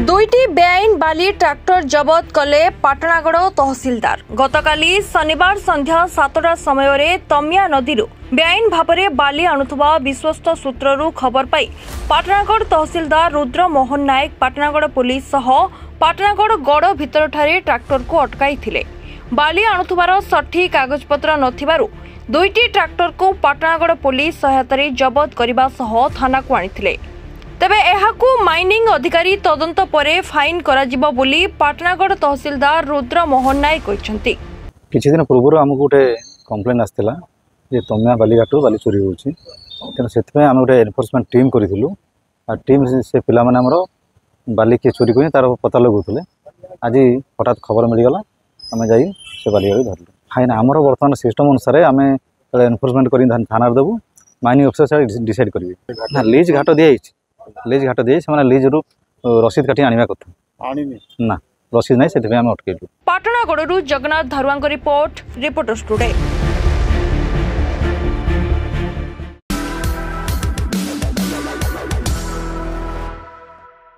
दुईटी बेआईन बाली tractor जबत कले पाटणागड़ तहसिलदार। गतकाली शनिवार संध्या 7टा समय तमिया नदी बेआईन भाव बाली आणुवा विश्वस्त सूत्रु खबर पाई पाटणागड़ तहसिलदार रुद्र मोहन नायक पाटणागड़ पुलिस सह पाटणागड़ गड़ भितर ट्रैक्टर को अटकाई बाली आणुवार सठिक कागजपत्र नथिबारु दुईटी ट्रैक्टर को पाटणागड़ पुलिस सहायता जबत करने सह थाना को आनी तेबे एहाकू माइनिंग अधिकारी तदंत परे फाइन कराजिबो बोली पाटणागड़ तहसिलदार रुद्र मोहन नायक कहछंती। किछि दिन पूर्व आमको गोटे कंप्लेन आसला जे तमिया बालीघाटू बाली चोरी होउछि तेना सेतपे आम गोटे एनफोर्समेंट टीम करिथिलु आ टीम से पिला माने हमरो बाली के चोरी कोइ तार पता लगुथले आज हठात खबर मिल गला आमे जाई से बाली गाड़ी धरलु फाइन हमरो वर्तमान सिस्टम अनुसार आमे एनफोर्समेंट करी थाना देबु माइनिंग अफिसर डिसाइड करिवे ना लीज घाट दिया लीज घाट दिए से लीज रु रसीद काटी आनिबा कथा ना रसीद नहीं से अटकैलु। पाटणागड़रू जगन्नाथ धारुआंक रिपोर्ट रिपोर्टर्स टुडे।